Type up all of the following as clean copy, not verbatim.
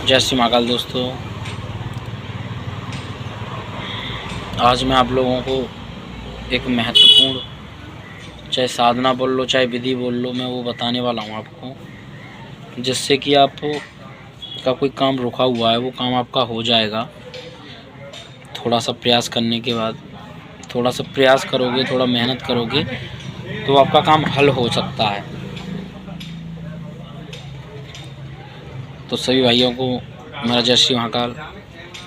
जय श्री महाकाल दोस्तों। आज मैं आप लोगों को एक महत्वपूर्ण, चाहे साधना बोल लो चाहे विधि बोल लो, मैं वो बताने वाला हूँ आपको, जिससे कि आप का कोई काम रुका हुआ है वो काम आपका हो जाएगा। थोड़ा सा प्रयास करने के बाद, थोड़ा सा प्रयास करोगे, थोड़ा मेहनत करोगे तो आपका काम हल हो सकता है। तो सभी भाइयों को मेरा जय श्री महाकाल।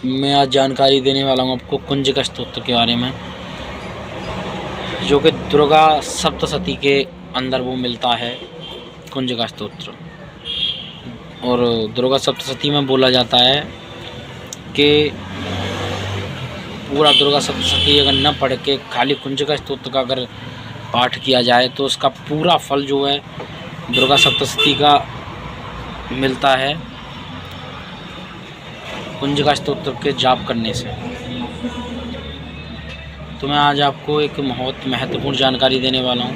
मैं आज जानकारी देने वाला हूँ आपको कुंजिका स्तोत्र के बारे में, जो कि दुर्गा सप्तशती के अंदर वो मिलता है कुंजिका स्तोत्र। और दुर्गा सप्तशती में बोला जाता है कि पूरा दुर्गा सप्तशती अगर न पढ़ के खाली कुंजिका स्तोत्र का अगर पाठ किया जाए तो उसका पूरा फल जो है दुर्गा सप्तशती का मिलता है कुंजिका स्तोत्र के जाप करने से। तो मैं आज आपको एक बहुत महत्वपूर्ण जानकारी देने वाला हूं,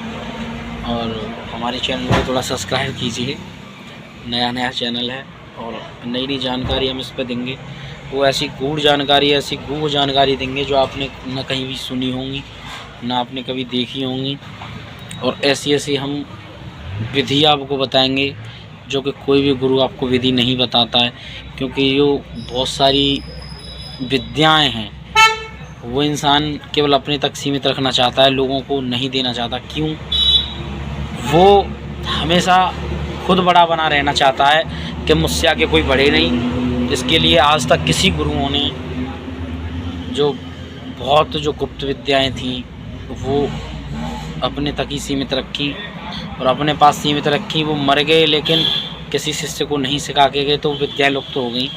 और हमारे चैनल को थोड़ा सब्सक्राइब कीजिए। नया चैनल है और नई जानकारी हम इस पर देंगे। वो ऐसी गूढ़ जानकारी, ऐसी गूढ़ जानकारी देंगे जो आपने न कहीं भी सुनी होंगी, ना आपने कभी देखी होंगी। और ऐसी हम विधि आपको बताएंगे जो कि कोई भी गुरु आपको विधि नहीं बताता है, क्योंकि जो बहुत सारी विद्याएं हैं वो इंसान केवल अपने तक सीमित रखना चाहता है, लोगों को नहीं देना चाहता। क्यों? वो हमेशा खुद बड़ा बना रहना चाहता है कि मुझसे आगे कोई बढ़े नहीं। इसके लिए आज तक किसी गुरुओं ने जो गुप्त विद्याएं थी वो अपने तक ही सीमित रखी और अपने पास सीमित रखी। वो मर गए लेकिन किसी शिष्य को नहीं सिखा के गए, तो विद्याएं लुप्त हो गई।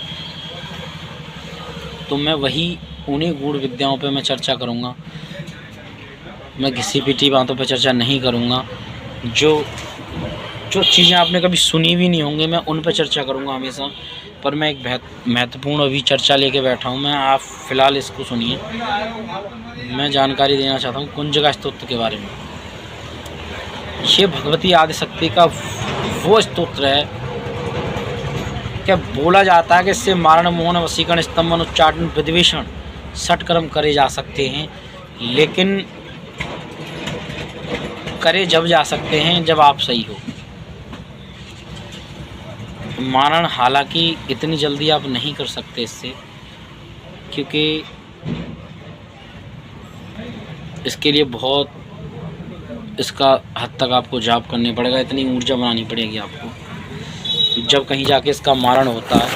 तो मैं उन्हीं गूढ़ विद्याओं पे मैं चर्चा करूँगा। मैं घिसी पिटी बातों पे चर्चा नहीं करूँगा। जो चीज़ें आपने कभी सुनी भी नहीं होंगी मैं उन पे चर्चा करूँगा हमेशा। पर मैं एक महत्वपूर्ण अभी चर्चा लेके बैठा हूँ। आप फ़िलहाल इसको सुनिए। मैं जानकारी देना चाहता हूँ कुंजिका स्तोत्र के बारे में। ये भगवती आदिशक्ति का वो स्तोत्र है, क्या बोला जाता है कि इससे मारण, मोहन, वशीकरण, स्तंभन, उच्चाटन, विद्वेषण, षटकर्म करे जा सकते हैं। लेकिन करे जब जा सकते हैं जब आप सही हो। मारण हालांकि इतनी जल्दी आप नहीं कर सकते इससे, क्योंकि इसके लिए बहुत इसका हद तक आपको जाप करने पड़ेगा, इतनी ऊर्जा बनानी पड़ेगी आपको, जब कहीं जाके इसका मारण होता है।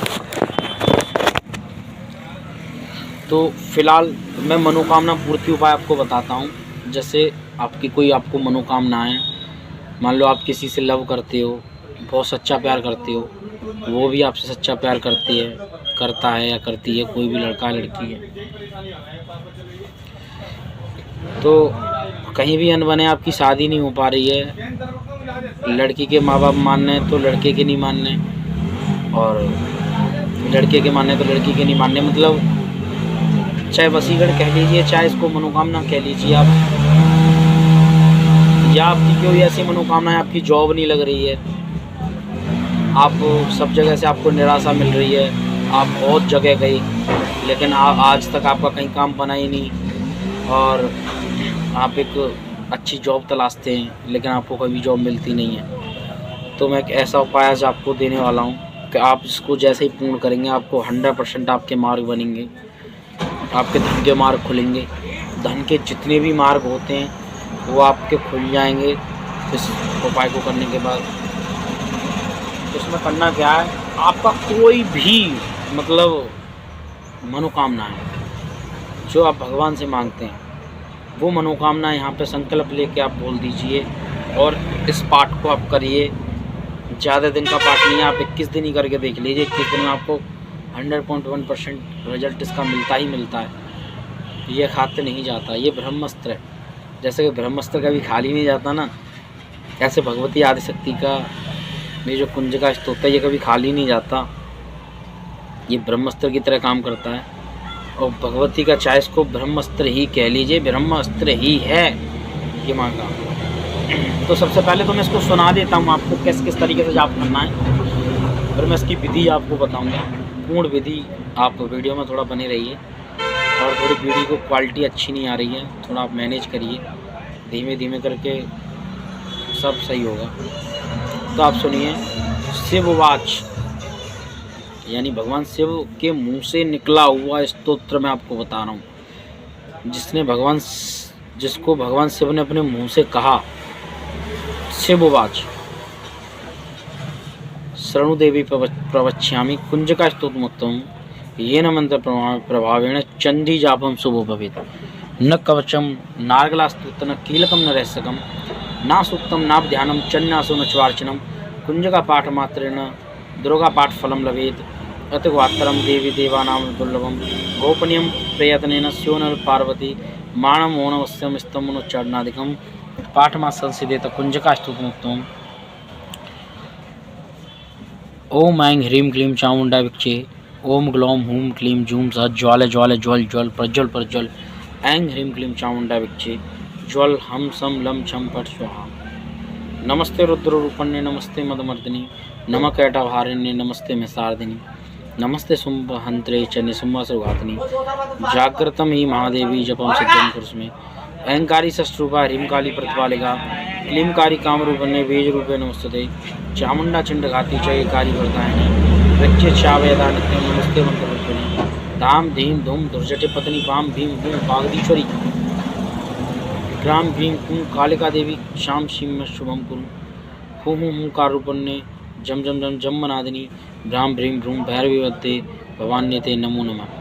तो फिलहाल मैं मनोकामना पूर्ति उपाय आपको बताता हूँ। जैसे आपकी कोई आपको मनोकामना है, मान लो आप किसी से लव करते हो, बहुत सच्चा प्यार करते हो, वो भी आपसे सच्चा प्यार करता है या करती है, कोई भी लड़का लड़की है, तो कहीं भी अनबने आपकी शादी नहीं हो पा रही है। लड़की के माँ बाप मानने तो लड़के के नहीं मानने, और लड़के के मानने तो लड़की के नहीं मानने। मतलब चाहे वशीकरण कह लीजिए, चाहे इसको मनोकामना कह लीजिए आप, या आपकी कोई ऐसी मनोकामना है, आपकी जॉब नहीं लग रही है, आप सब जगह से आपको निराशा मिल रही है, आप बहुत जगह गई लेकिन आज तक आपका कहीं काम बना ही नहीं, और आप एक अच्छी जॉब तलाशते हैं लेकिन आपको कभी जॉब मिलती नहीं है। तो मैं एक ऐसा उपाय आज आपको देने वाला हूँ कि आप इसको जैसे ही पूर्ण करेंगे आपको 100% आपके मार्ग बनेंगे, आपके धन के मार्ग खुलेंगे। धन के जितने भी मार्ग होते हैं वो आपके खुल जाएंगे इस उपाय को करने के बाद। इसमें करना क्या है, आपका कोई भी मतलब मनोकामना है जो आप भगवान से मांगते हैं, वो मनोकामना यहाँ पे संकल्प लेके आप बोल दीजिए, और इस पाठ को आप करिए। ज़्यादा दिन का पाठ नहीं है, आप 21 दिन ही करके देख लीजिए। 21 दिन में आपको 100.1% रिजल्ट इसका मिलता ही मिलता है। ये खाते नहीं जाता, ये ब्रह्मास्त्र है। जैसे कि ब्रह्मास्त्र कभी खाली नहीं जाता ना, ऐसे भगवती आदिशक्ति का ये जो कुंजिका स्तोत्र है ये कभी खाली नहीं जाता। ये ब्रह्मास्त्र की तरह काम करता है, और भगवती का चाहे इसको ब्रह्मास्त्र ही कह लीजिए, ब्रह्मास्त्र ही है ये माँ का। तो सबसे पहले तो मैं इसको सुना देता हूँ आपको किस तरीके से जाप करना है, फिर मैं इसकी विधि आपको बताऊँगा। संपूर्ण विधि आप वीडियो में थोड़ा बने रहिए, और थोड़ी वीडियो को क्वालिटी अच्छी नहीं आ रही है, थोड़ा आप मैनेज करिए, धीमे धीमे करके सब सही होगा। तो आप सुनिए, शिववाच यानी भगवान शिव के मुंह से निकला हुआ स्तोत्र मैं आपको बता रहा हूँ, जिसको भगवान शिव ने अपने मुंह से कहा। शिववाच शरणुदेवी प्रवक्ष्यामि कुंजका स्तोत्रमुत्तमं येन मंत्र प्रभावेण चंडी जापम शुभो भवेत्। न कवचम नार्गलास्तुत न कीलकम न रहस्यकम ना सूक्तम ना ध्यानम चन्यासो न च्वार्चनम कुंजका पाठ मात्रेण दुर्गा पाठ फलम लभेत्। अतिवात्तरम देवी देवानां दुर्लभम गोपनीयम प्रयत्नेन स्योनर पार्वती माणम मोनवस्यम स्तम्भनोच्चारणादिकम पाठमा संसिदेत कुंजका स्तोत्रमुत्तमम्। ओम ऐं ह्रीं क्लीं चामुंडा विक्षे ओम ग्लौम हूं क्लीं जूं सह ज्वाल ज्वाल ज्वल ज्वल प्रज्वल प्रज्वल ऐं ह्रीं क्लीं चामुंडा विक्षे ज्वल हम सम लम छम पट स्वाहा। नमस्ते रुद्ररूपण्ये नमस्ते मदमर्दिनी नमः कैटभारिण्ये नमस्ते महसार्दिनी नमस्ते शुंभहंत्रे च निशुंभासुरघातिनी जागृतं हि महादेवी जपं सिद्धं कुरुष्मे। अहंकारी शस्त्रूपा ह्रींकाली प्रतिपालिका क्लींकारी कामरूपिण्ये बीजरूपे नमस्तुते चामुंडा चिंडघाती च एकारी वरदायिनी वृक्षे चावयदा नित्यं नमस्ते मंत्ररूपिणी धाम धीम धूम दुर्जटे पत्नी पाम भीम भूम पागदीश्वरी ग्राम भीम कुं कालिका देवी श्याम शिव शुभम कुरु हूँ कारूपण्ये जम जम जम जम मनादिनी भ्राम भ्रीं भ्रूं भैरवी वद्दे भवान्यते नमो नमः।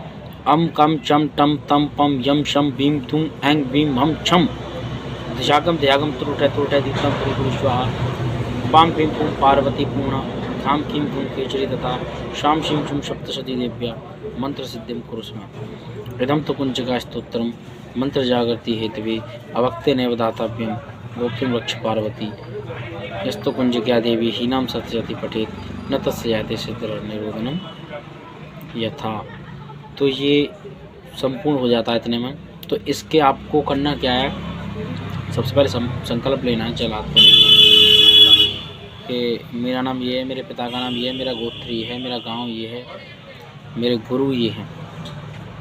अम कम चम टम तम पम यम शम भीम थूं ऐं भीम हम छम दिशागम दयागम त्रुटय त्रुटय दीप्तम पुरी स्वाहा पाम भीम भूं पार्वती पूर्णा धाम किं भूं केचरी तथा शाम शिं शुं सप्तशती देव्या मंत्र सिद्धिं कुरुष्म। इदं तु कुंजका स्तोत्रम मंत्र जागृति हेतवे अवक्ते नैव दातव्यम गोप्तिं रक्ष पार्वती यस्तु कुंजक्या देवी हीनाम सत्यजति पठेत न तस्य जायते सिद्धिर्निरोधनम यथा। तो ये संपूर्ण हो जाता है इतने में। तो इसके आपको करना क्या है, सबसे पहले संकल्प लेना है चलाते कि मेरा नाम ये है, मेरे पिता का नाम ये है, मेरा गोत्र ये है, मेरा गांव ये है, मेरे गुरु ये हैं।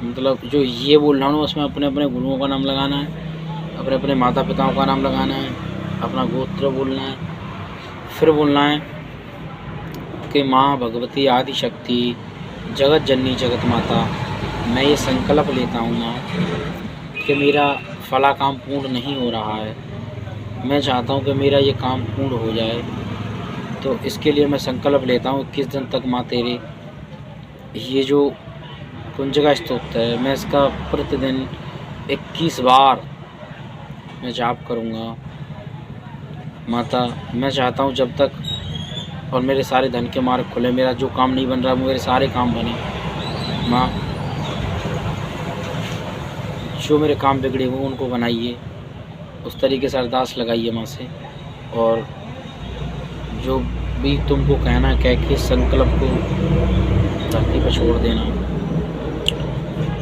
मतलब जो ये बोल रहा हूँ उसमें अपने अपने गुरुओं का नाम लगाना है, अपने अपने माता पिताओं का नाम लगाना है, अपना गोत्र बोलना है, फिर बोलना है कि माँ भगवती आदि शक्ति जगत जननी जगत माता मैं ये संकल्प लेता हूँ माँ कि मेरा फला काम पूर्ण नहीं हो रहा है, मैं चाहता हूँ कि मेरा ये काम पूर्ण हो जाए। तो इसके लिए मैं संकल्प लेता हूँ 21 दिन तक माँ तेरे ये जो कुंजका स्तोत्र है मैं इसका प्रतिदिन 21 बार मैं जाप करूँगा। माता मैं चाहता हूँ जब तक और मेरे सारे धन के मार्ग खुले, मेरा जो काम नहीं बन रहा मेरे सारे काम बने। माँ जो मेरे काम बिगड़े हुए उनको बनाइए, उस तरीके से अरदास लगाइए माँ से। और जो भी तुमको कहना है कह के संकल्प को धरती पर छोड़ देना।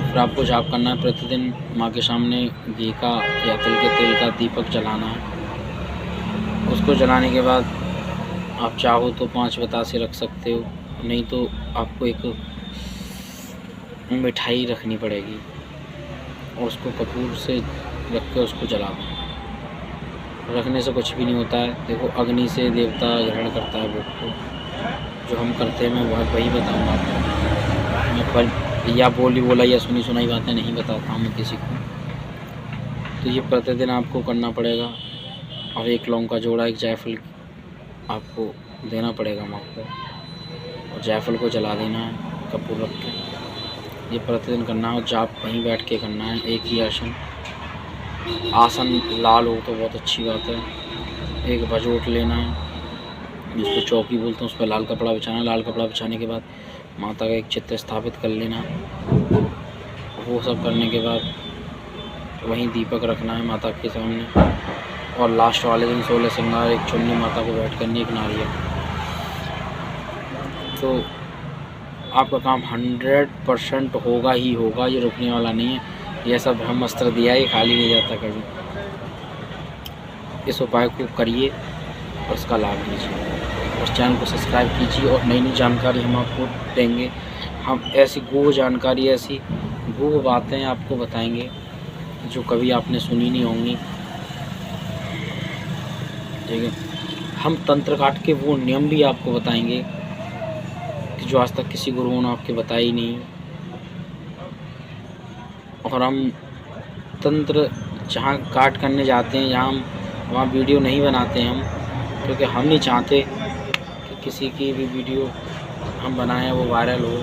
फिर आपको जाप करना है, प्रतिदिन माँ के सामने घी का या तिल के तेल का दीपक जलाना है। उसको जलाने के बाद आप चाहो तो 5 बतासे रख सकते हो, नहीं तो आपको एक मिठाई रखनी पड़ेगी और उसको कपूर से रख के उसको जला दो। रखने से कुछ भी नहीं होता है। देखो अग्नि से देवता ग्रहण करता है भोग को, जो हम करते हैं मैं वही बताऊँगा आपको। मैं पर या बोला या सुनी सुनाई बातें नहीं बताता हूँ मैं किसी को। तो ये प्रतिदिन आपको करना पड़ेगा। और 1 लौंग का जोड़ा, 1 जायफल आपको देना पड़ेगा माँ को, और जायफल को जला देना है कपूर रख के। ये प्रतिदिन करना है और जाप वहीं बैठ के करना है, एक ही आसन लाल हो तो बहुत अच्छी बात है। एक भजोट लेना है जिसको चौकी बोलते हैं, उस पर लाल कपड़ा बिछाना। लाल कपड़ा बिछाने के बाद माता का एक चित्र स्थापित कर लेना। वो सब करने के बाद वहीं दीपक रखना है माता के सामने। और लास्ट वाले दिन 16 श्रृंगार, एक चुन्नी माता को बैठ करनी, एक नारियल। तो आपका काम 100% होगा ही होगा, ये रुकने वाला नहीं है। यह सब ब्रह्मास्त्र दिया है, ये खाली नहीं जाता कभी। इस उपाय को करिए और इसका लाभ लीजिए। और चैनल को सब्सक्राइब कीजिए और नई नई जानकारी हम आपको देंगे। हम ऐसी गूढ़ जानकारी, ऐसी गूढ़ बातें आपको बताएंगे जो कभी आपने सुनी नहीं होंगी। ठीक है, हम तंत्र काट के वो नियम भी आपको बताएंगे कि जो आज तक किसी गुरुओं ने आपके बताए ही नहीं। और हम तंत्र जहाँ काट करने जाते हैं, जहाँ हम वहाँ वीडियो नहीं बनाते हम, क्योंकि हम नहीं चाहते कि किसी की भी वीडियो हम बनाएं वो वायरल हो।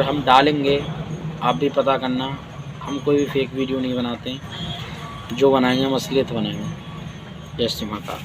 हम डालेंगे, आप भी पता करना, हम कोई भी फेक वीडियो नहीं बनाते हैं। जो बनाएंगे हम असलियत बनाएंगे। जय श्री माता।